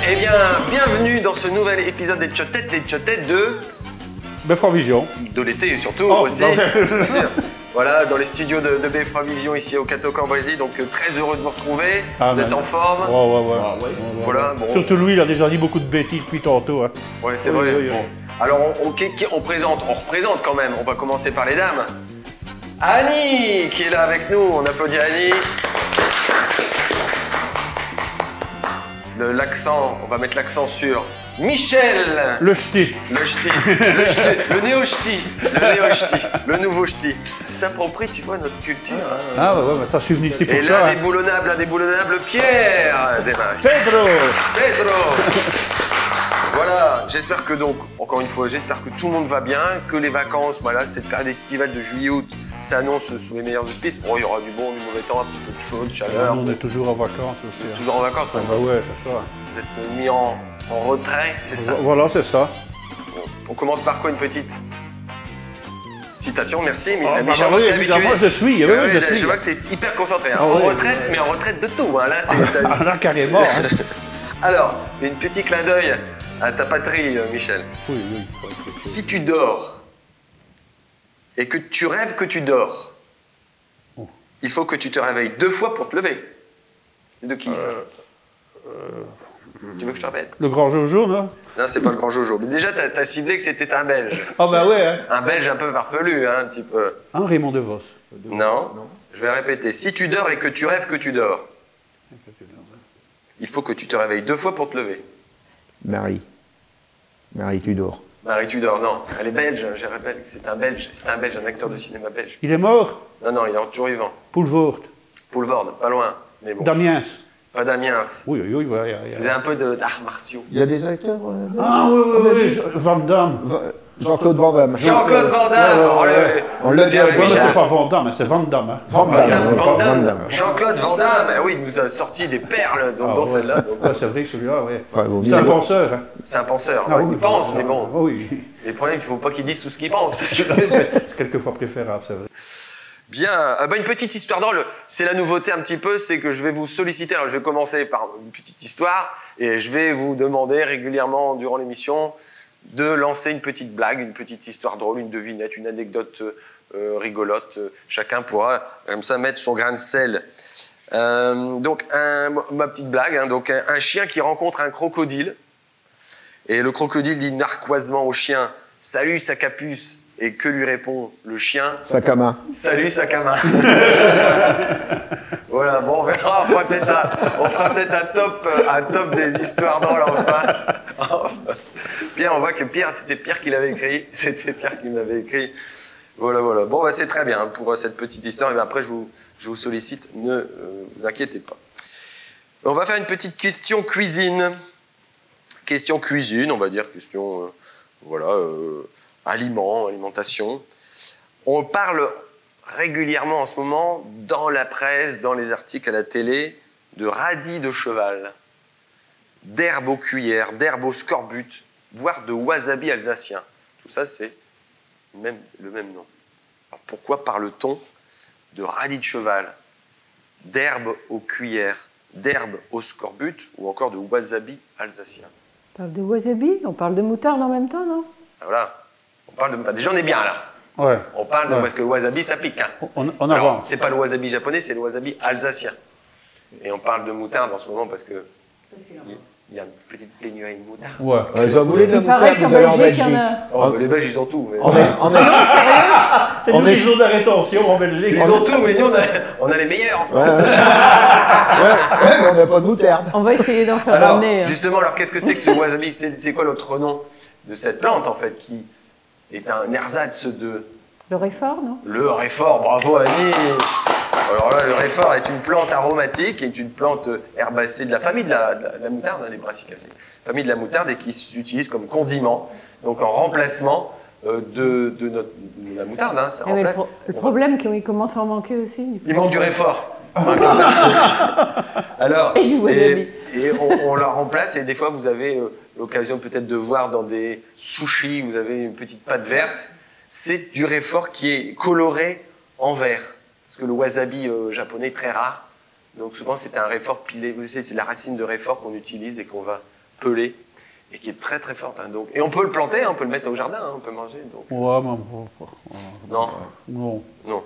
Eh bien, bienvenue dans ce nouvel épisode des Tchotettes, les Tchotettes de... Beffroi Vision. De l'été surtout aussi, non. bien sûr. Voilà, dans les studios de Beffroi Vision ici au Catocan Brésil, donc très heureux de vous retrouver, vous êtes en forme. Ouais. Voilà, bon. Surtout lui, il a déjà dit beaucoup de bêtises depuis tantôt. Hein. Ouais, c'est vrai. Bon. Alors, on représente quand même, on va commencer par les dames. Annie, qui est là avec nous, on applaudit Annie. L'accent, on va mettre l'accent sur Michel. Le ch'ti. Le néo-ch'ti, le nouveau ch'ti. Il s'approprie, tu vois, notre culture. Ah ouais, ça je suis venu ici pour ça. Et l'indéboulonnable Pierre démarre. Pedro. Voilà, j'espère que donc, encore une fois, j'espère que tout le monde va bien, que les vacances, voilà, cette période estivale de juillet-août s'annonce sous les meilleurs auspices. Bon, il y aura du bon, du mauvais temps, un petit peu de chaud, de chaleur. On est toujours en vacances aussi. Toujours en vacances maintenant. Bah ouais, c'est ça. Vous êtes mis en retrait, c'est ça? Voilà, c'est ça. Bon. On commence par quoi, une petite citation? Merci, Michel, oui, évidemment, je suis. Je vois que tu es hyper concentré. Hein. En retraite, mais en retraite de tout. Hein. Là, carrément. Hein. Alors, une petite clin d'œil à ta patrie, Michel. Oui. Si tu dors et que tu rêves que tu dors, il faut que tu te réveilles 2 fois pour te lever. De qui ça? Tu veux que je te répète? Le grand Jojo, non? Non, c'est pas le grand Jojo. Mais déjà, t'as ciblé que c'était un Belge. Ah bah ouais. Hein. Un Belge un peu farfelu, hein, un petit peu. Un Raymond DeVos. Non, je vais répéter. Si tu dors et que tu rêves que tu dors, il faut que tu te réveilles 2 fois pour te lever. Marie, tu dors. Marie Tudor, non. Elle est belge, je rappelle que c'est un Belge. C'est un Belge, un acteur de cinéma belge. Il est mort? Non, il est toujours vivant. Poulvord. Poulvord, pas loin. Mais bon. Damiens. Pas Damiens. Oui. Il faisait un peu d'arts martiaux. Il y a des acteurs Ah oui, Van Damme. Jean-Claude Van Damme. Jean-Claude Van Damme. On l'a dit. C'est pas Van Damme, c'est Van Damme. Hein. Van Damme. Jean-Claude Van Damme. Oui, il nous a sorti des perles dans celle-là. C'est vrai que celui-là, oui. C'est un penseur. Hein. C'est un penseur. Ah, il pense, mais bon. Oui. Les problèmes, il ne faut pas qu'il dise tout ce qu'il pense. Parce que... c'est quelquefois préférable, c'est vrai. Bien, une petite histoire drôle, c'est la nouveauté un petit peu, c'est que je vais vous solliciter, alors je vais commencer par une petite histoire, et je vais vous demander régulièrement durant l'émission de lancer une petite blague, une petite histoire drôle, une devinette, une anecdote rigolote, chacun pourra comme ça mettre son grain de sel. Donc ma petite blague, hein, donc un chien qui rencontre un crocodile, et le crocodile dit narquoisement au chien « Salut sa capuce !» Et que lui répond le chien? Sac à main. Salut, sac à main. Voilà, bon, on verra. On fera peut-être un top des histoires drôles, enfin. Pierre, on voit que c'était Pierre qui l'avait écrit. C'était Pierre qui l'avait écrit. Voilà. Bon, bah, c'est très bien pour cette petite histoire. Et bien après, je vous sollicite. Ne vous inquiétez pas. On va faire une petite question cuisine. Question cuisine, on va dire. Question, alimentation. On parle régulièrement en ce moment, dans la presse, dans les articles à la télé, de radis de cheval, d'herbe aux cuillères, d'herbe au scorbut, voire de wasabi alsacien. Tout ça, c'est le même nom. Alors pourquoi parle-t-on de radis de cheval, d'herbe aux cuillères, d'herbe au scorbut, ou encore de wasabi alsacien? On parle de wasabi, on parle de moutarde en même temps, non? Voilà. On parle de moutarde. Déjà, on est bien là. Ouais. On parle de... Parce que le wasabi, ça pique. Hein. On avance. C'est pas le wasabi japonais, c'est le wasabi alsacien. Et on parle de moutarde en ce moment parce que... Il y a une petite pénurie de moutarde. Ouais. Ils ont voulu de la moutarde, paraît qu'en vous allez en Belgique, il y Belgique. en a... Oh, les Belges, ils ont tout. Mais... C'est nous les jours de rétention en Belgique. Ils ont tout, mais nous, on a les meilleurs en France. Ouais, mais on n'a pas de moutarde. On va essayer d'en faire Alors, ramener. justement, alors qu'est-ce que c'est que ce wasabi? C'est quoi l'autre nom de cette plante, en fait, qui est un ersatz de... Le réfort, non? Le réfort, bravo Annie. Alors là, le réfort est une plante aromatique, est une plante herbacée de la famille de la moutarde, hein, des brassicacées. Famille de la moutarde et qui s'utilise comme condiment, donc en remplacement de la moutarde. Hein, ça remplace. Le problème, c'est qu'il commence à en manquer aussi. Il manque du réfort. Alors, Et du wasabi. Et on la remplace, et des fois vous avez l'occasion peut-être de voir dans des sushis, vous avez une petite pâte verte. C'est du réfort qui est coloré en vert. Parce que le wasabi japonais est très rare. Donc souvent c'est un réfort pilé. Vous savez, c'est la racine de réfort qu'on utilise et qu'on va peler. Et qui est très très forte. Hein, donc. Et on peut le planter, hein, on peut le mettre au jardin, hein, on peut manger. Donc. Ouais, Non. non. Non.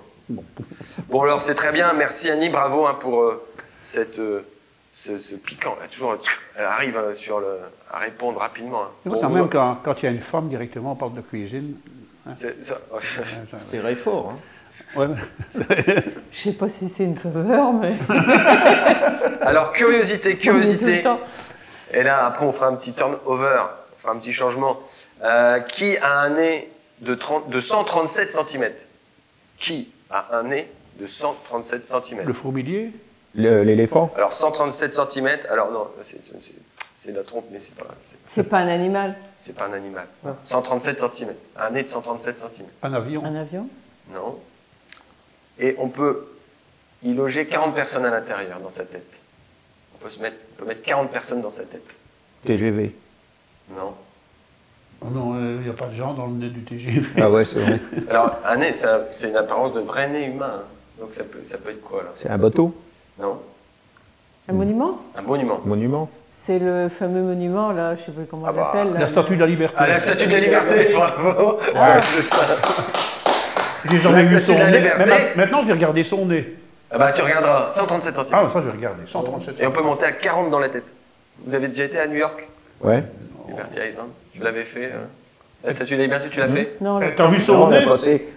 Bon alors c'est très bien, merci Annie, bravo hein, pour ce piquant. Elle arrive à répondre rapidement. Hein. Bon, quand même, quand il y a une femme directement, on parle de cuisine. Hein. C'est réfort. Hein. Ouais. Je sais pas si c'est une faveur, mais. Alors curiosité. Tout le temps. Et là après on fera un petit turnover, on fera un petit changement. Qui a un nez de 137 cm? Qui a un nez de 137 cm? Le fourmilier? L'éléphant? Alors 137 cm, alors non, c'est de la trompe, mais c'est pas. C'est pas un animal. C'est pas un animal. 137 cm. Un nez de 137 cm. Un avion? Un avion? Non. Et on peut y loger 40 personnes à l'intérieur dans sa tête. On peut mettre 40 personnes dans sa tête. TGV. Non. Oh non, il n'y a pas de gens dans le nez du TGV. Ah ouais, c'est vrai. Alors, un nez, c'est une apparence de vrai nez humain. Hein. Donc ça peut être quoi là? C'est un bateau? Non. Un monument? Un monument. Monument? C'est le fameux monument, là, je sais pas comment on bah, l'appelle. La statue de la liberté. Ah, la statue de la liberté, bravo. Ouais. C'est ça. J'ai jamais La vu statue son de la nez. liberté. Maintenant, j'ai regardé son nez. Ah bah tu regarderas, 137 cm. Ah, ça, je vais regarder. 137. Et on peut monter à 40 dans la tête. Vous avez déjà été à New York? Ouais. Liberty Island? Tu l'avais fait La statue de la liberté, tu l'as fait? Non, T'as vu Non, son nez?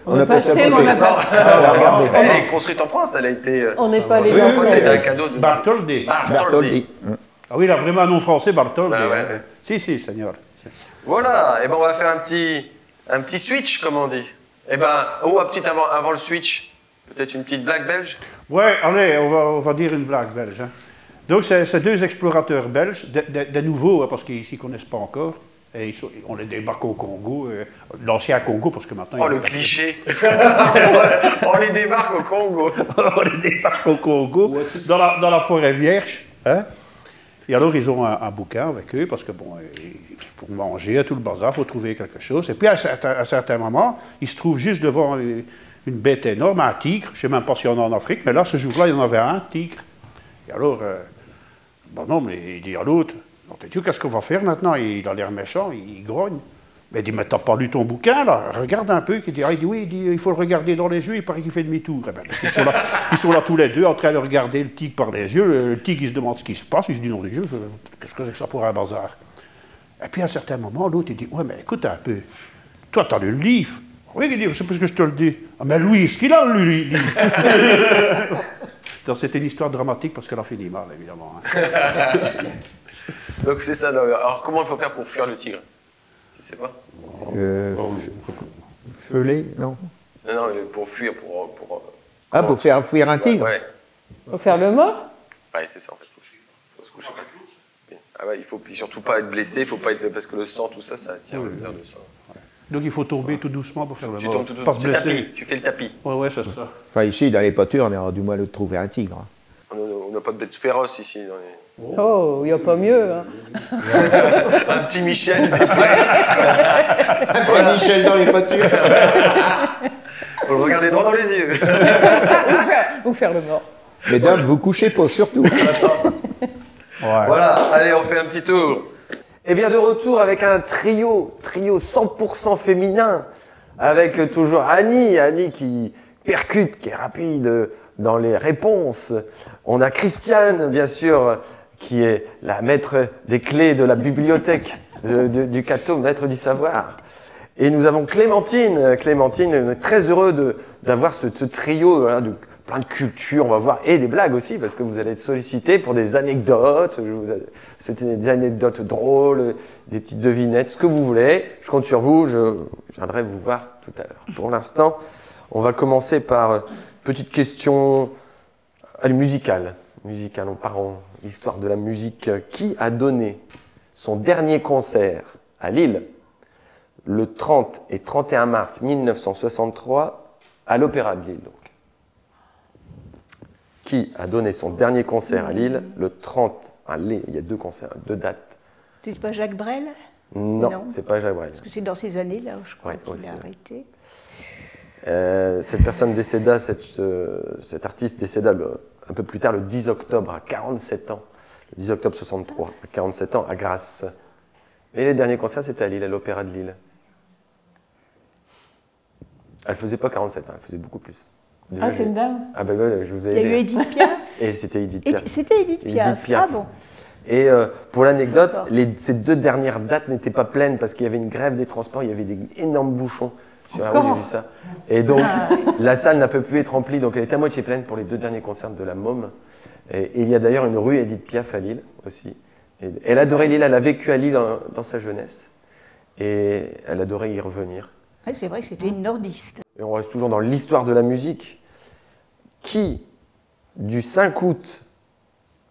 on a passé à mais côté. on a pas- Regardez. Elle est construite en France, elle a été. on n'est pas allé construite en dans France, ce- ça a été un cadeau de. Bartholdi. Bartholdi. Ah oui, il a vraiment un nom français, Bartholdi. Bah ouais, ouais. Si, Seigneur. Voilà, et ben on va faire un petit switch, comme on dit. Et ben, avant le switch, peut-être une petite blague belge? Ouais, allez, on va dire une blague belge. Hein. Donc, c'est deux explorateurs belges, de nouveau, hein, parce qu'ils ne s'y connaissent pas encore. Et on les débarque au Congo, l'ancien Congo, parce que maintenant... Oh, le cliché. On les débarque au Congo. On les débarque au Congo, dans la forêt vierge. Hein. Et alors, ils ont un bouquin avec eux, parce que, bon, pour manger, tout le bazar, il faut trouver quelque chose. Et puis, à un certain moment, ils se trouvent juste devant une bête énorme, un tigre. Je ne sais même pas s'il y en a en Afrique, mais là, ce jour-là, il y en avait un tigre. Et alors, bon non, mais il dit à l'autre, qu'est-ce qu'on va faire maintenant? Il a l'air méchant, il grogne. Mais il dit, mais t'as pas lu ton bouquin, là? Regarde un peu. Il dit, oui, il faut le regarder dans les yeux, il paraît qu'il fait demi-tour. Eh ben, ils sont là tous les deux en train de regarder le tigre par les yeux. Le tigre, il se demande ce qui se passe. Il se dit, non, les yeux, qu'est-ce que c'est que ça pour un bazar? Et puis à un certain moment, l'autre, il dit, ouais, mais écoute un peu. Toi, t'as lu le livre. Oui, il dit, c'est parce que je te le dis. Ah, mais Louis, est-ce qu'il a lu le livre? Donc c'était une histoire dramatique parce qu'elle a fini mal, évidemment. Hein. Donc c'est ça. Alors comment il faut faire pour fuir le tigre? Je sais pas. Feulé, non? Non, pour fuir, pour Ah, pour faire fuir un tigre? Ouais, Faut faire le mort? ouais c'est ça en fait. Faut se coucher. Bien. Ah ouais, il faut surtout pas être blessé, il faut pas être parce que le sang, tout ça, ça attire le verre de sang. Donc il faut tomber tout doucement pour faire le Tu mort. tombes Pas se tu blesser. tapis, tu fais le tapis. Ouais, c'est ça. Enfin, ici, dans les pâtures, on a du mal à trouver un tigre. On n'a pas de bêtes féroces ici. Dans les... Oh, il n'y a pas mieux. Hein. Un petit Michel des prés. Voilà. Michel dans les pâtures. Faut le regarder droit dans les yeux. Ou faire le mort. Mesdames, vous couchez pas, surtout. Ouais. Voilà, allez, on fait un petit tour. Et bien de retour avec un trio 100% féminin, avec toujours Annie qui percute, qui est rapide dans les réponses. On a Christiane, bien sûr, qui est la maître des clés de la bibliothèque du Cateau, maître du savoir. Et nous avons Clémentine. Clémentine, on est très heureux d'avoir ce trio voilà, de plein de cultures, on va voir, et des blagues aussi, parce que vous allez être sollicité pour des anecdotes, c'était des anecdotes drôles, des petites devinettes, ce que vous voulez. Je compte sur vous, je viendrai vous voir tout à l'heure. Pour l'instant, on va commencer par une petite question musicale. On part en histoire de la musique. Qui a donné son dernier concert à Lille le 30 et 31 mars 1963 à l'Opéra de Lille donc. qui a donné son dernier concert à Lille le 30... il y a 2 concerts, 2 dates. C'est pas Jacques Brel? Non, Non. c'est pas Jacques Brel. Parce que c'est dans ces années-là, je crois Ouais, qu'il ouais, a c'est vrai. arrêté. Cette personne décéda, cet artiste décéda un peu plus tard, le 10 octobre, à 47 ans. Le 10 octobre 63, à 47 ans, à Grasse. Et les derniers concerts, c'était à Lille, à l'Opéra de Lille. Elle ne faisait pas 47 ans, elle faisait beaucoup plus. Déjà, Ah, c'est une dame. Ah ben voilà, je vous ai Il y a eu aidé. Edith Piaf. Et c'était Edith Piaf. C'était Edith Piaf. Edith Piaf. Ah bon. Et pour l'anecdote, D'accord. ces 2 dernières dates n'étaient pas pleines parce qu'il y avait une grève des transports, il y avait des énormes bouchons sur la route, j'ai vu ça. Et donc, la salle n'a pas pu être remplie, donc elle était à moitié pleine pour les 2 derniers concerts de la Môme. Et il y a d'ailleurs une rue Edith Piaf à Lille aussi. Et elle adorait Lille, elle a vécu à Lille dans sa jeunesse. Et elle adorait y revenir. Ouais, c'est vrai que c'était une nordiste. Et on reste toujours dans l'histoire de la musique. Qui, du 5 août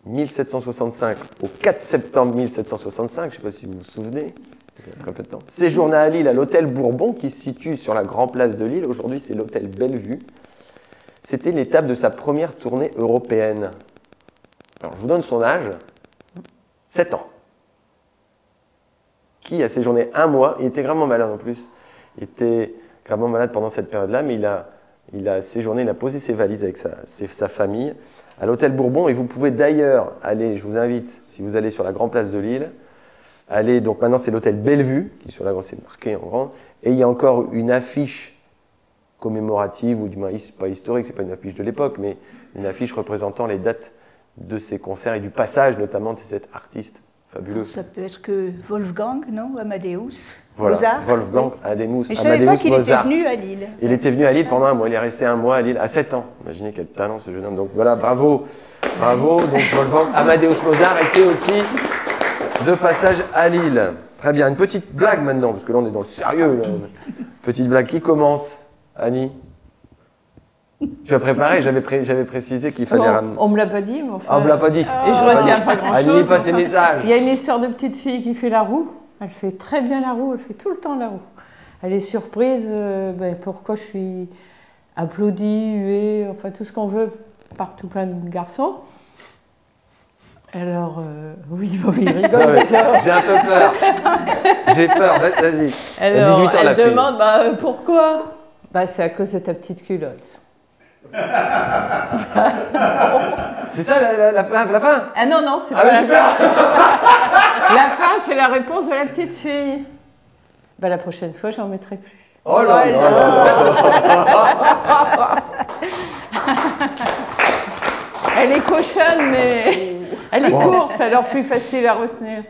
1765 au 4 septembre 1765, je ne sais pas si vous vous souvenez, il y a très peu de temps, séjourna à Lille à l'hôtel Bourbon qui se situe sur la Grand Place de Lille. Aujourd'hui, c'est l'hôtel Bellevue. C'était l'étape de sa première tournée européenne. Alors, je vous donne son âge, 7 ans. Qui a séjourné 1 mois, il était gravement malade en plus. Il était gravement malade pendant cette période-là, mais il a séjourné, il a posé ses valises avec sa famille à l'hôtel Bourbon. Et vous pouvez d'ailleurs aller, je vous invite, si vous allez sur la Grand Place de Lille, aller, donc maintenant c'est l'hôtel Bellevue, qui est sur la Grande, c'est marqué en grand, et il y a encore une affiche commémorative, ou du moins pas historique, c'est pas une affiche de l'époque, mais une affiche représentant les dates de ces concerts et du passage notamment de cet artiste fabuleux. Ça peut être que Wolfgang, non? Amadeus. Voilà, Mozart. Wolfgang Amadeus, Mais je ne savais pas Amadeus qu'il était Mozart. venu à Lille. Il était venu à Lille pendant 1 mois, il est resté 1 mois à Lille, à 7 ans. Imaginez quel talent ce jeune homme. Donc voilà, bravo, bravo. Donc Wolfgang Amadeus Mozart était aussi de passage à Lille. Très bien, une petite blague maintenant, parce que là on est dans le sérieux. Là. Petite blague, qui commence? Annie? Tu as préparé? J'avais précisé qu'il fallait... Bon, on me l'a pas dit, mais enfin. Ah, on ne l'a pas dit. Et je retiens pas grand-chose. Annie, pas ses messages. Il y a une histoire de petite fille qui fait la roue. Elle fait très bien la roue, elle fait tout le temps la roue. Elle est surprise, pourquoi je suis applaudie, huée, enfin tout ce qu'on veut par tout plein de garçons. Alors, oui, bon, il rigole Ah ouais, déjà. j'ai un peu peur. J'ai peur, vas-y. Alors, 18 ans, la elle fille. demande, pourquoi? C'est à cause de ta petite culotte. C'est ça la fin? Ah non, non, c'est Ah pas ouais, la j'ai fin. peur. La fin, c'est la réponse de la petite fille. La prochaine fois, j'en mettrai plus. Oh là là là. Elle est cochonne, mais elle est courte, alors plus facile à retenir.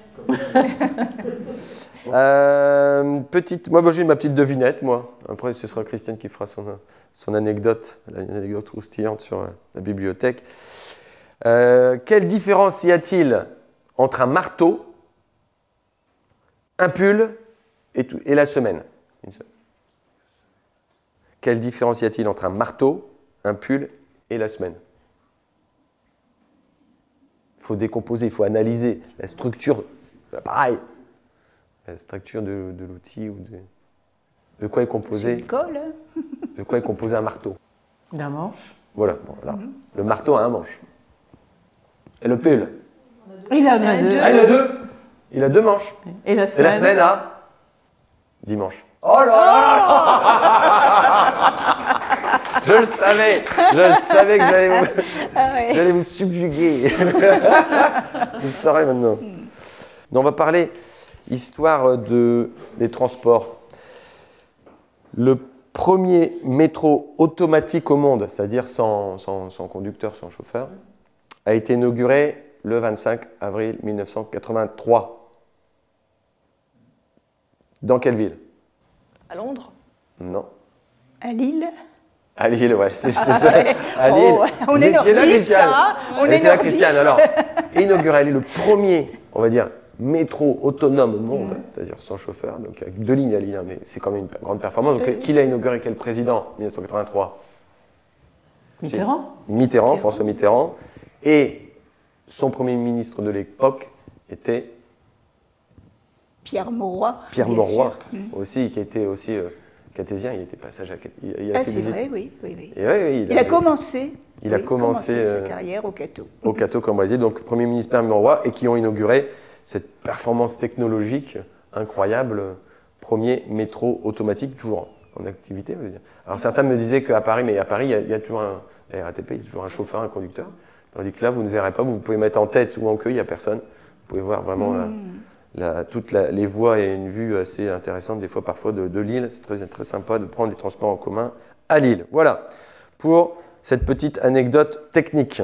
Moi j'ai ma petite devinette, moi. Après, ce sera Christiane qui fera son anecdote, une anecdote croustillante sur la bibliothèque. Quelle différence y a-t-il entre un marteau, un pull et la semaine? Une semaine. Quelle différence y a-t-il entre un marteau, un pull et la semaine? Il faut décomposer, il faut analyser la structure. Pareil. La structure de l'outil ou de quoi est C'est composé. une colle, hein. De quoi est composé un marteau? D'un manche. Voilà. Bon, là, le marteau a un manche. Et le pull? Il en a deux. Ah, il a 2. Il a 2 manches. Et la Et semaine. la semaine a 10 manches. Oh là là! Je le savais que j'allais vous subjuguer. Vous le saurez maintenant. Donc, on va parler histoire des transports. Le premier métro automatique au monde, c'est-à-dire sans conducteur, sans chauffeur, a été inauguré le 25 avril 1983. Dans quelle ville? À Londres. Non. À Lille. À Lille, ouais, c'est ça. À Lille. Oh, on Vous est étiez là, nordiste, Christiane. hein, on Elle est était là, nordiste. Christiane. Alors, inauguré à Lille, le premier, on va dire, métro autonome au monde, c'est-à-dire sans chauffeur. Donc, avec 2 lignes à Lille, hein, mais c'est quand même une grande performance. Donc, qui l'a inauguré? Quel président? 1983. Mitterrand. Mitterrand, François Mitterrand. Et son premier ministre de l'époque était Pierre Mauroy. Pierre bien Mauroy, sûr. aussi, qui Cathésien, il était passage à il a Ah, fait c'est des vrai, études. oui, oui, oui. Et ouais, Il a commencé. Il a commencé, sa carrière au Cateau. au Cateau comme Brésil, donc Premier ministre parmi le roi, et qui ont inauguré cette performance technologique incroyable, premier métro automatique toujours en activité. Je veux dire. Alors certains me disaient qu'à Paris, mais à Paris, il y a toujours la RATP, il y a toujours un chauffeur, un conducteur, tandis que là, vous ne verrez pas, vous pouvez mettre en tête ou en queue, il n'y a personne. Vous pouvez voir vraiment toutes les voies et une vue assez intéressante, des fois parfois de Lille. C'est très, très sympa de prendre les transports en commun à Lille. Voilà pour cette petite anecdote technique.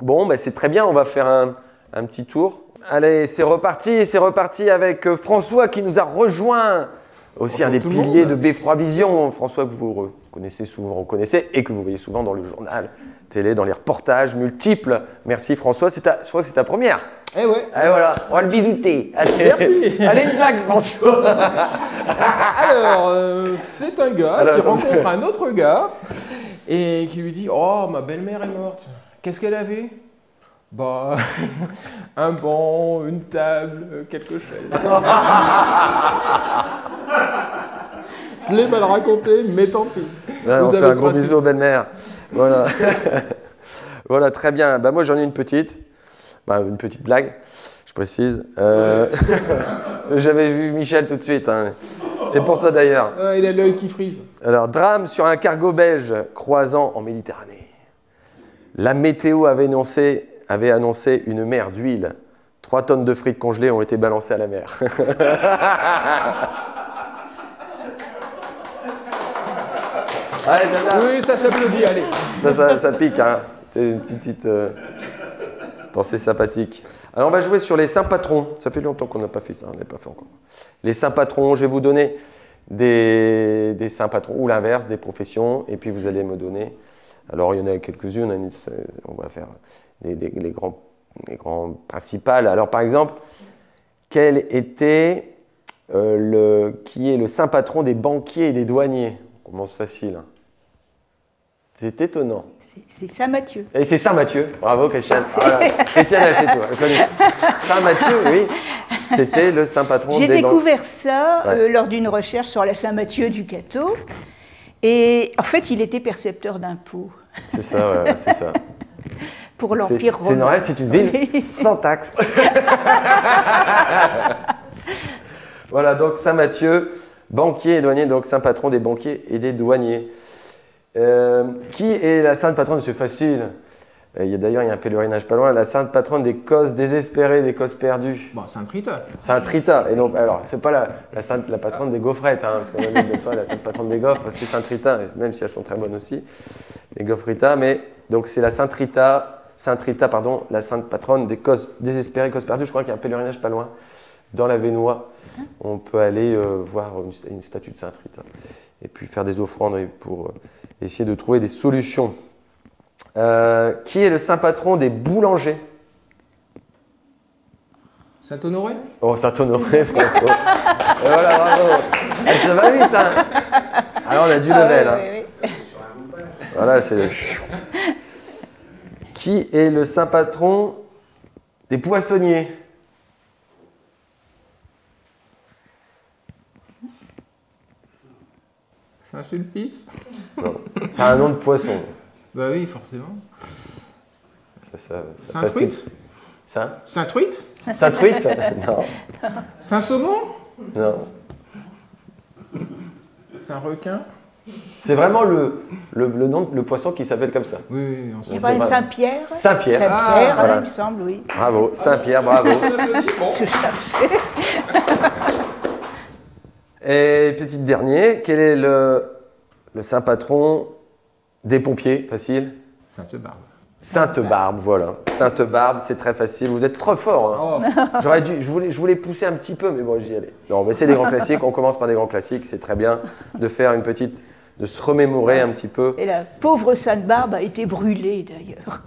Bon, ben c'est très bien, on va faire un petit tour. Allez, c'est reparti avec François qui nous a rejoint, aussi un des piliers de Beffroi Vision. François que vous reconnaissez et que vous voyez souvent dans le journal télé, dans les reportages multiples. Merci François, je crois que c'est ta première. Eh ouais. Allez, voilà, on va le bisouter. Allez, Merci. Allez, une blague François. Alors, c'est un gars qui rencontre un autre gars et qui lui dit « Oh, ma belle-mère est morte. Qu'est-ce qu'elle avait ?» Bah, un banc, une table, quelques chaises. Je l'ai mal raconté, mais tant pis. Là, on Vous fait avez un gros le principe. bisou aux belles-mères. Voilà. Voilà, très bien. Bah, moi, j'en ai une petite. Une petite blague, je précise. J'avais vu Michel tout de suite. Hein. C'est pour toi d'ailleurs. Il a l'œil qui frise. Alors, drame sur un cargo belge croisant en Méditerranée. La météo avait annoncé une mer d'huile. 3 tonnes de frites congelées ont été balancées à la mer. Allez, Oui, ça s'applaudit, allez. ça pique, hein. C'est une petite pensée sympathique. Alors, on va jouer sur les saints patrons. Ça fait longtemps qu'on n'a pas fait ça, on n'a pas fait encore. Les saints patrons, je vais vous donner des saints patrons, ou l'inverse, des professions, et puis vous allez me donner. Alors, il y en a quelques-unes, on va faire les grands principales. Alors, par exemple, qui est le saint patron des banquiers et des douaniers? On commence facile. C'est étonnant. C'est Saint Matthieu. Et c'est Saint Matthieu. Bravo, Christiane. Voilà. Christiane, elle sait tout. Elle connaît. Saint Matthieu, oui. C'était le saint patron des J'ai banquiers. découvert ça lors d'une recherche sur la Saint Matthieu du Cateau. Et en fait, il était percepteur d'impôts. C'est ça, ouais, c'est ça. Pour l'Empire romain. C'est normal, c'est une ville Oui. sans taxe. Voilà, donc Saint Matthieu, banquier et douanier, donc saint patron des banquiers et des douaniers. Qui est la sainte patronne? C'est facile. D'ailleurs, il y a un pèlerinage pas loin. La sainte patronne des causes désespérées, des causes perdues. Bon, c'est un Rita. Sainte Rita. Et donc, alors, c'est pas la patronne des gaufrettes, hein, parce qu'on a dit des fois la sainte patronne des gaufres, c'est Sainte Rita, même si elles sont très bonnes aussi, les gaufres Rita. Mais donc, c'est la Sainte Rita, la sainte patronne des causes désespérées, causes perdues. Je crois qu'il y a un pèlerinage pas loin, dans la Vénois. On peut aller voir une statue de Sainte Rita et puis faire des offrandes pour essayer de trouver des solutions. Qui est le saint patron des boulangers? Saint-Honoré? Oh, Saint-Honoré, Franco. Et voilà, bravo. Ça va vite, hein. Alors, on a du level. Hein. Oui. Voilà, c'est le... Qui est le saint patron des poissonniers? Saint-Sulpice? Non, c'est un nom de poisson. Bah oui, forcément. Ça Saint-Truite? Saint-Truite? Saint-Truite? Non. Saint-Saumon? Non. Saint-Requin? C'est vraiment le nom, le poisson qui s'appelle comme ça. Oui, oui, on C'est s'en pas vrai. Saint-Pierre? Saint-Pierre. Saint-Pierre, voilà. il me semble, oui. Bravo, Saint-Pierre, bravo. Tout à fait. Et petit dernier, quel est le saint patron des pompiers? Facile. Sainte-Barbe. Sainte-Barbe, voilà. Sainte-Barbe, c'est très facile. Vous êtes trop fort. Hein. Oh, Je voulais pousser un petit peu, mais bon, j'y allais. Non, mais c'est des grands classiques. On commence par des grands classiques. C'est très bien de faire de se remémorer un petit peu. Et la pauvre Sainte-Barbe a été brûlée, d'ailleurs.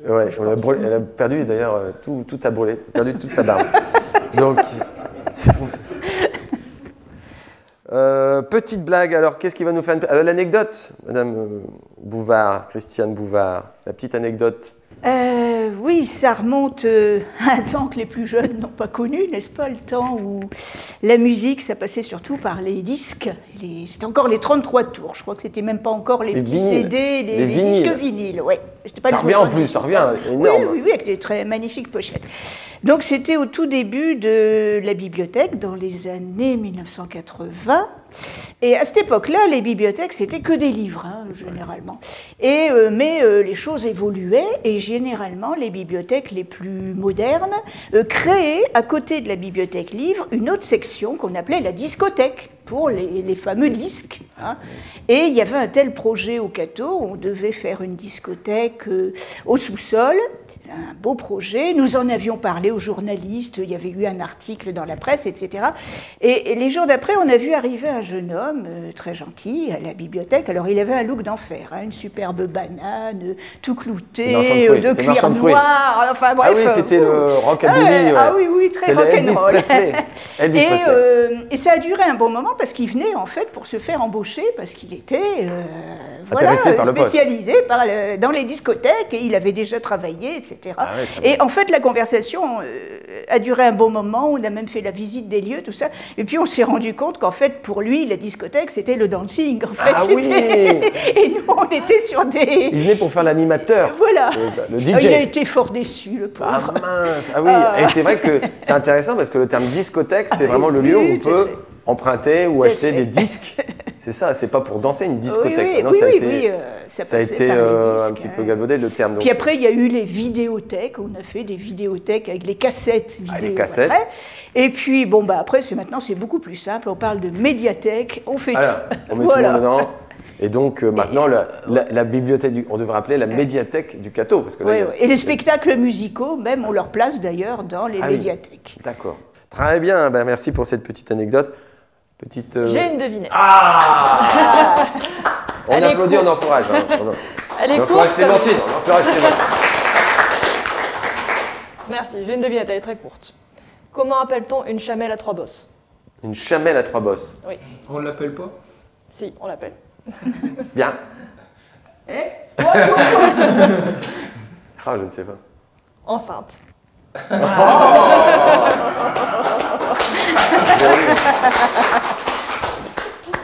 Ouais, elle a perdu d'ailleurs tout a brûlé. Elle a perdu toute sa barbe. Donc, c'est bon. Petite blague, alors qu'est-ce qui va nous faire l'anecdote, Madame Bouvard, Christiane Bouvard, la petite anecdote. Oui, ça remonte à un temps que les plus jeunes n'ont pas connu, n'est-ce pas? Le temps où la musique, ça passait surtout par les disques, c'était encore les 33 tours. Je crois que c'était même pas encore les petits vinyles. CD, les vinyles. disques vinyles. Ouais. Ça revient en plus, ça revient énorme. Oui, avec des très magnifiques pochettes. Donc c'était au tout début de la bibliothèque, dans les années 1980. Et à cette époque-là, les bibliothèques, c'était que des livres, hein, généralement. Mais les choses évoluaient, et généralement, les bibliothèques les plus modernes créaient, à côté de la bibliothèque livre, une autre section qu'on appelait la discothèque, pour les fameux disques. Hein. Et il y avait un tel projet au Cateau, on devait faire une discothèque au sous-sol, un beau projet. Nous en avions parlé aux journalistes, il y avait eu un article dans la presse, etc. Et les jours d'après, on a vu arriver un jeune homme très gentil à la bibliothèque. Alors, il avait un look d'enfer, hein, une superbe banane, tout clouté, de cuir noir. Enfin, bref, ah oui, c'était le rockabilly. Ah oui, très rock'n'roll. Elvis Presley. Et ça a duré un bon moment parce qu'il venait en fait pour se faire embaucher, parce qu'il était spécialisé dans les discothèques et il avait déjà travaillé, etc. Ah ouais, et en fait, la conversation a duré un bon moment, on a même fait la visite des lieux, tout ça, et puis on s'est rendu compte qu'en fait, pour lui, la discothèque, c'était le dancing, en fait. Ah oui. Et nous, on était sur des... Il venait pour faire l'animateur, voilà. Le DJ. Il a été fort déçu, le pauvre. Ah mince, ah oui, et c'est vrai que c'est intéressant parce que le terme discothèque, c'est vraiment le lieu où on peut emprunter ou acheter des disques. C'est ça, c'est pas pour danser une discothèque. Ça a été un petit peu galvaudé le terme. Donc. Puis après, il y a eu les vidéothèques. On a fait des vidéothèques avec les cassettes vidéo. Les cassettes. Après. Et puis, après, maintenant, c'est beaucoup plus simple. On parle de médiathèque, on fait tout. On met tout le monde dedans. Et donc, maintenant, la bibliothèque, on devrait appeler la médiathèque du Cateau. Parce que là, Et les spectacles musicaux, même, on leur place d'ailleurs dans les médiathèques. Oui. D'accord. Très bien. Ben, merci pour cette petite anecdote. J'ai une devinette. On applaudit, on encourage. Elle on encourage Clémentine. Merci, j'ai une devinette, elle est très courte. Comment appelle-t-on une chamelle à 3 bosses? Une chamelle à 3 bosses. Oui. On ne l'appelle pas? Si, on l'appelle. Bien. Je ne sais pas. Enceinte.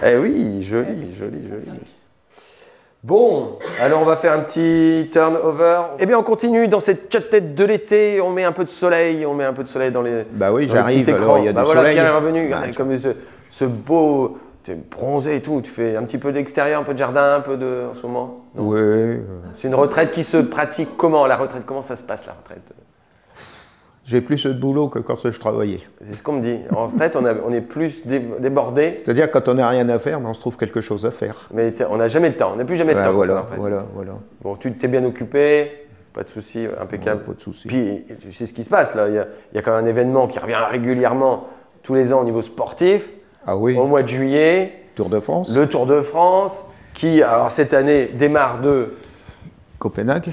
Eh oui, joli. Bon, alors on va faire un petit turnover. Eh bien, on continue dans cette chat-tête de l'été. On met un peu de soleil, dans les. Bah oui, dans j'arrive. Alors, il y a du voilà, soleil. Pierre est revenu. Regardez, comme ce beau, bronzé et tout. Tu fais un petit peu d'extérieur, un peu de jardin, un peu de en ce moment. Oui. C'est une retraite qui se pratique comment? La retraite, comment ça se passe la retraite? J'ai plus de boulot que quand je travaillais. C'est ce qu'on me dit. En retraite, on est plus débordé. C'est-à-dire quand on n'a rien à faire, on se trouve quelque chose à faire. Mais on n'a jamais le temps. On n'a plus jamais le temps. Voilà. Bon, tu t'es bien occupé, pas de souci, impeccable. Pas de souci. Puis tu sais ce qui se passe là. Il y a quand même un événement qui revient régulièrement tous les ans au niveau sportif. Ah oui. Au mois de juillet. Tour de France. Le Tour de France, qui alors cette année démarre de Copenhague.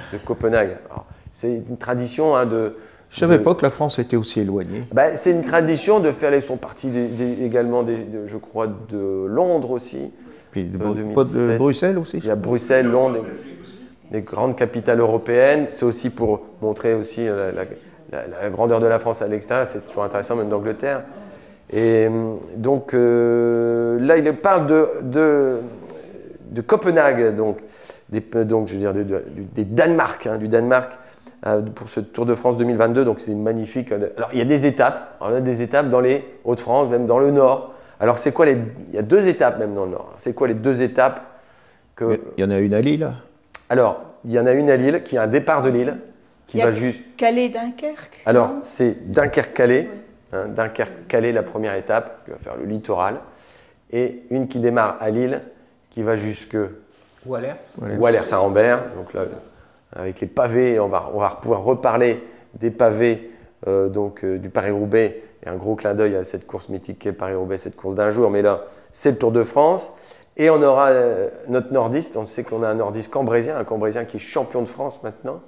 C'est une tradition de. Je ne savais pas que la France était aussi éloignée. C'est une tradition de faire. Ils sont partis également, je crois, de Londres aussi. Puis de Bruxelles aussi. Il y a Bruxelles, Londres, des grandes capitales européennes. C'est aussi pour montrer aussi la grandeur de la France à l'extérieur. C'est toujours intéressant, même d'Angleterre. Et donc là, il parle de Copenhague, donc je veux dire du Danemark, du Danemark. Pour ce Tour de France 2022, donc c'est magnifique. Alors il y a des étapes, on a des étapes dans les Hauts-de-France, même dans le Nord. Alors c'est quoi il y a 2 étapes même dans le Nord. C'est quoi les 2 étapes Il y en a une à Lille. Alors il y en a une à Lille qui a un départ de Lille qui va juste. Calais-Dunkerque. Alors c'est Dunkerque-Calais, Dunkerque-Calais la première étape qui va faire le littoral, et une qui démarre à Lille qui va jusque Wallers-Saint-Rambert. Donc là. Avec les pavés, on va pouvoir reparler des pavés du Paris-Roubaix, et un gros clin d'œil à cette course mythique qu'est le Paris-Roubaix, cette course d'un jour, mais là c'est le Tour de France, et on aura notre nordiste, on sait qu'on a un nordiste cambrésien, un cambrésien qui est champion de France maintenant,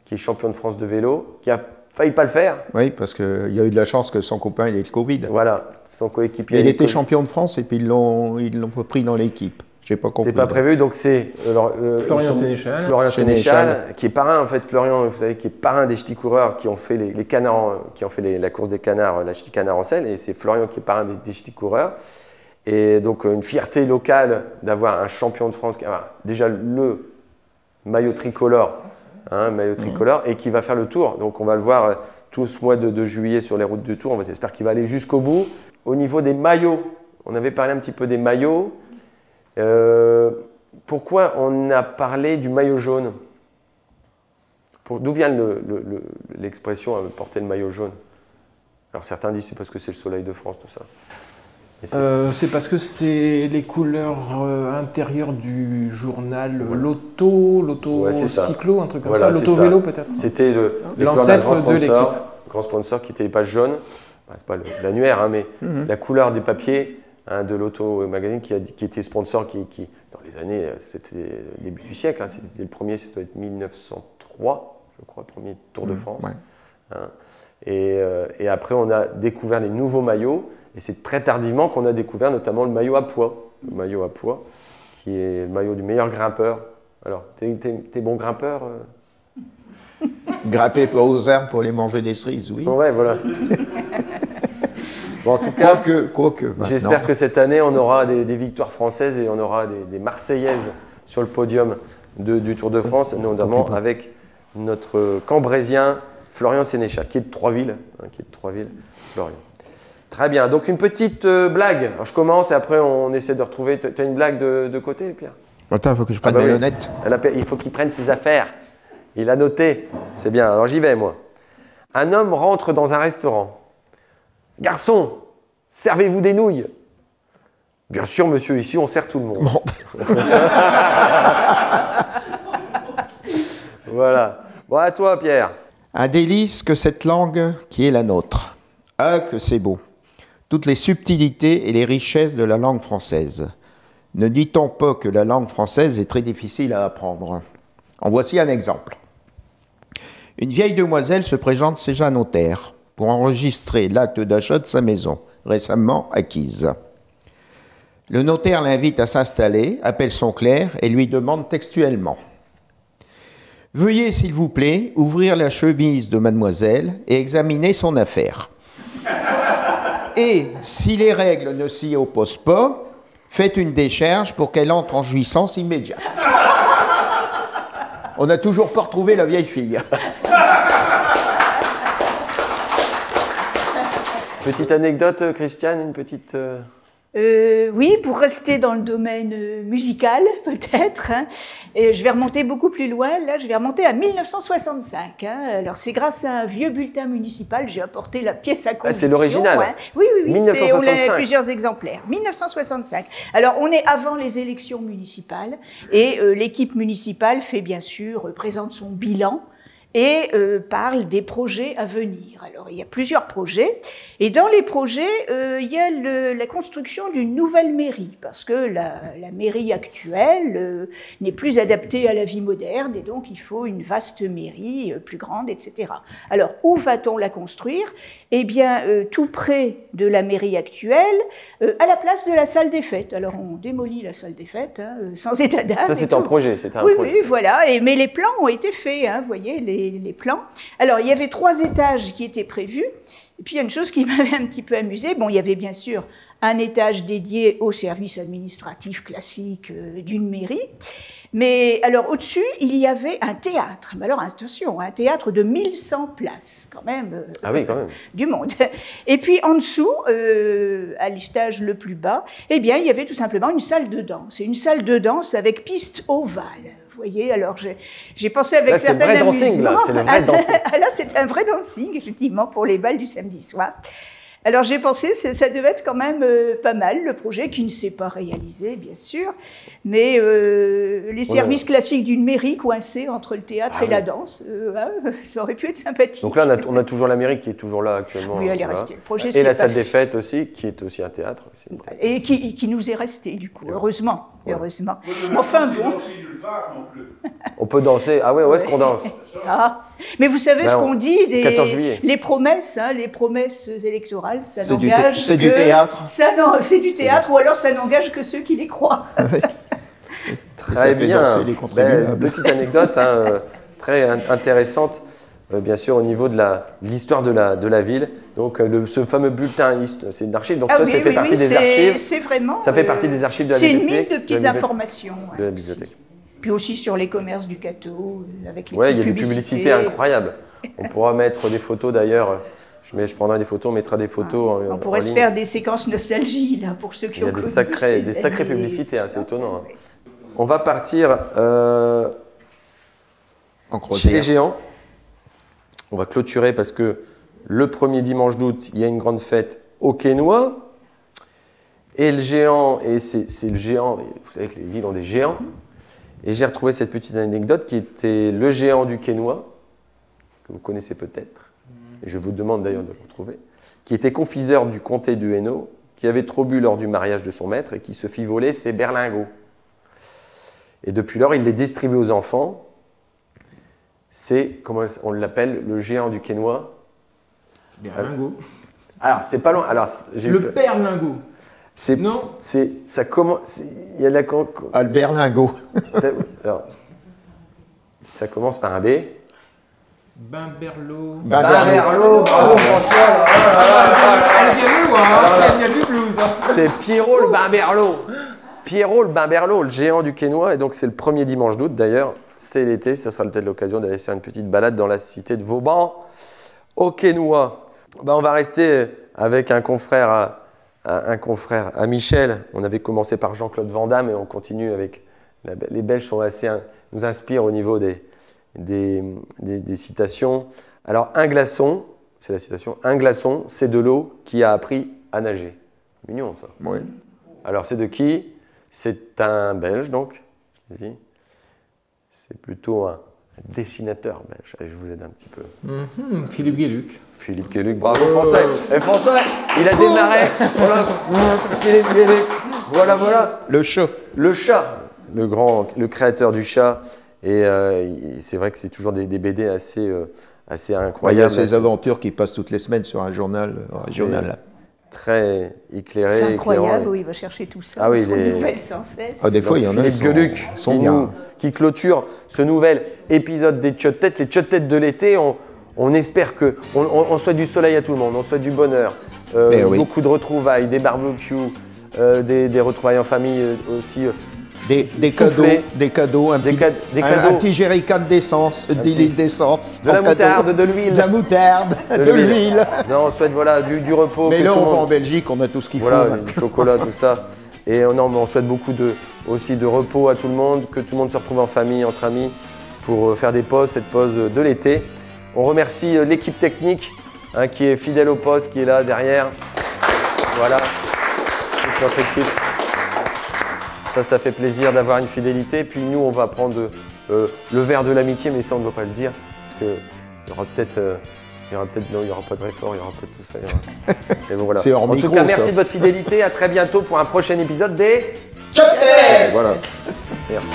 qui est champion de France de vélo, qui a failli pas le faire. Oui, parce qu'il a eu de la chance que son copain il ait le Covid. Voilà, son coéquipier. Il était champion de France et puis ils l'ont pris dans l'équipe. J'ai pas compris. C'est pas prévu, donc c'est Florian Sénéchal. Florian Sénéchal, qui est parrain, en fait, Florian, vous savez, qui est parrain des ch'tis coureurs qui ont fait les canards, qui ont fait la course des canards, la ch'ti canard en selle, et c'est Florian qui est parrain des ch'tis coureurs. Et donc une fierté locale d'avoir un champion de France, déjà le maillot tricolore, et qui va faire le Tour. Donc on va le voir tout ce mois de juillet sur les routes du Tour. On espère qu'il va aller jusqu'au bout. Au niveau des maillots, on avait parlé un petit peu des maillots. Pourquoi on a parlé du maillot jaune? D'où vient l'expression porter le maillot jaune? Alors certains disent c'est parce que c'est le soleil de France, tout ça. C'est parce que c'est les couleurs intérieures du journal l'auto-cyclo, un truc comme ça, l'auto-vélo peut-être. C'était l'ancêtre de l'équipe. Grand sponsor qui était les pages jaunes, c'est pas l'annuaire, mais la couleur du papier de l'auto-magazine qui était sponsor, qui dans les années, c'était début du siècle, c'était le premier, ça doit être 1903, je crois, le premier Tour de France. Et après, on a découvert des nouveaux maillots. Et c'est très tardivement qu'on a découvert notamment le maillot à pois. Le maillot à pois, qui est le maillot du meilleur grimpeur. Alors, t'es bon grimpeur Grimper aux arbres pour les manger des cerises, oui. Ouais, voilà. Bon, en tout cas, quoique j'espère que cette année, on aura des victoires françaises et on aura des Marseillaises sur le podium du Tour de France, notamment avec notre Cambrésien Florian Sénéchal, qui est de Troisville. Florian. Très bien, donc une petite blague. Alors je commence et après on essaie de retrouver. Tu as une blague de côté, Pierre? Attends, il faut que je prenne mes lunettes. Il faut qu'il prenne ses affaires. Il a noté. C'est bien, alors j'y vais moi. Un homme rentre dans un restaurant. Garçon, servez-vous des nouilles? Bien sûr, monsieur, ici on sert tout le monde. Bon. Voilà. Bon, à toi, Pierre. Un délice que cette langue qui est la nôtre. Ah, que c'est beau. Toutes les subtilités et les richesses de la langue française. Ne dit-on pas que la langue française est très difficile à apprendre? En voici un exemple. Une vieille demoiselle se présente chez un notaire pour enregistrer l'acte d'achat de sa maison, récemment acquise. Le notaire l'invite à s'installer, appelle son clerc et lui demande textuellement: « Veuillez, s'il vous plaît, ouvrir la chemise de mademoiselle et examiner son affaire. Et, si les règles ne s'y opposent pas, faites une décharge pour qu'elle entre en jouissance immédiate. » On n'a toujours pas retrouvé la vieille fille. Petite anecdote, Christiane, une petite... Oui, pour rester dans le domaine musical, peut-être. Et je vais remonter beaucoup plus loin. Là, je vais remonter à 1965. Alors, c'est grâce à un vieux bulletin municipal, j'ai apporté la pièce à conviction. C'est l'original. Oui. 1965. On a plusieurs exemplaires. 1965. Alors, on est avant les élections municipales. Et l'équipe municipale fait, bien sûr, présente son bilan et parle des projets à venir. Alors, il y a plusieurs projets, et dans les projets, il y a la construction d'une nouvelle mairie, parce que la mairie actuelle n'est plus adaptée à la vie moderne, et donc il faut une vaste mairie plus grande, etc. Alors, où va-t-on la construire? Eh bien, tout près de la mairie actuelle, à la place de la salle des fêtes. Alors, on démolit la salle des fêtes, sans état d'âme. Ça, c'était un projet, Oui, voilà, mais les plans ont été faits, vous voyez, les plans. Alors, il y avait 3 étages qui étaient prévus, et puis il y a une chose qui m'avait un petit peu amusée. Bon, il y avait bien sûr un étage dédié au service administratif classique d'une mairie, mais alors au-dessus, il y avait un théâtre. Mais alors attention, un théâtre de 1100 places, quand même. Ah oui, quand même. Du monde. Et puis en dessous, à l'étage le plus bas, eh bien, il y avait tout simplement une salle de danse. Et une salle de danse avec piste ovale. Vous voyez, alors j'ai pensé avec certains amusements. C'est le vrai dancing. Là, c'est un vrai dancing, effectivement, pour les balles du samedi soir. Alors j'ai pensé, ça devait être quand même pas mal, le projet, qui ne s'est pas réalisé, bien sûr, mais les services classiques d'une mairie coincés entre le théâtre et la danse, ça aurait pu être sympathique. Donc là, on a toujours la mairie qui est toujours là actuellement. Oui, elle est restée. Le projet, et la salle des fêtes aussi, qui est aussi un théâtre. Et qui nous est resté, du coup, heureusement. Voilà. Heureusement. Enfin bon. On peut danser. Ah ouais, où est-ce qu'on danse? Mais vous savez ce qu'on dit des 14 juillet. Les promesses électorales, ça C'est n'engage c'est du théâtre. C'est du théâtre, ou alors ça n'engage que ceux qui les croient. Très bien. Petite anecdote très intéressante. bien sûr, au niveau de l'histoire de la ville. Donc, ce fameux bulletin, c'est une archive. Donc, ça fait partie des archives. C'est vraiment. Ça fait partie des archives de la bibliothèque. C'est une mine de petites informations. De la bibliothèque. Puis aussi sur les commerces du Cateau, avec les il y a petites des publicités incroyables. On pourra mettre des photos d'ailleurs. Je prendrai des photos, on mettra des photos. On pourrait se faire des séquences nostalgie, là, pour ceux qui ont connu. Il y a des sacrées publicités, c'est étonnant. On va partir chez les géants. On va clôturer parce que le premier dimanche d'août, il y a une grande fête au Quesnoy. Et le géant, et c'est le géant, vous savez que les villes ont des géants. Et j'ai retrouvé cette petite anecdote qui était le géant du Quesnoy, que vous connaissez peut-être, et je vous demande d'ailleurs de le retrouver, qui était confiseur du comté du Hainaut, qui avait trop bu lors du mariage de son maître et qui se fit voler ses berlingots. Et depuis lors, il les distribue aux enfants. C'est, comment on l'appelle, le géant du Quesnoy. Berlingot. Alors, c'est pas loin. Alors, le berlingot. Non. Ça commence. Il y a la. Le berlingot. Alors, ça commence par un B. Bimberlo. Bravo François. Elle vient de loin, elle vient du blues. C'est Pierrot le Bimberlo. Pierrot le Bimberlo, le géant du Quesnoy. Et donc, c'est le premier dimanche d'août d'ailleurs. C'est l'été, ça sera peut-être l'occasion d'aller faire une petite balade dans la cité de Vauban, au Quesnoy. On va rester avec un confrère à Michel. On avait commencé par Jean-Claude Van Damme et on continue avec... Les Belges nous inspirent au niveau des citations. Alors, un glaçon, c'est la citation, un glaçon, c'est de l'eau qui a appris à nager. Mignon, ça. Oui. Alors, c'est de qui? C'est un Belge, donc, je l'ai dit. C'est plutôt un dessinateur belge. Allez, je vous aide un petit peu. Philippe Guéluc. Philippe Guéluc, bravo François. Et François, il a démarré. Voilà. Philippe Guéluc. Voilà. Le chat. Le chat, le créateur du chat. Et c'est vrai que c'est toujours des BD assez incroyables. Il y a ces aventures qui passent toutes les semaines sur un journal régional. Très éclairé. C'est incroyable où il va chercher tout ça. Oui, nouvelles sans cesse. Des fois, il y en a Philippe Gueluc qui clôture ce nouvel épisode des Tchottes-Têtes. Les Tchottes-Têtes de l'été, on espère que... On souhaite du soleil à tout le monde, on souhaite du bonheur, beaucoup de retrouvailles, des barbecues, des retrouvailles en famille aussi. Des cadeaux, un petit jerrycan d'essence, 10 litres d'essence. De la moutarde, de l'huile. De la moutarde, de l'huile. Non, on souhaite du repos. Mais là, on va en Belgique, on a tout ce qu'il faut. Du chocolat, tout ça. Et on souhaite beaucoup aussi de repos à tout le monde, que tout le monde se retrouve en famille, entre amis, pour faire cette pause de l'été. On remercie l'équipe technique qui est fidèle au poste, qui est là derrière. Voilà, toute notre équipe. Ça fait plaisir d'avoir une fidélité. Puis nous, on va prendre le verre de l'amitié, mais ça, on ne doit pas le dire. Parce qu'il y aura peut-être... non, il n'y aura pas de réfort, il y aura pas de tout ça. Et bon, voilà. En tout cas, merci de votre fidélité. À très bientôt pour un prochain épisode des... Tchottes-Têtes. Voilà. Merci.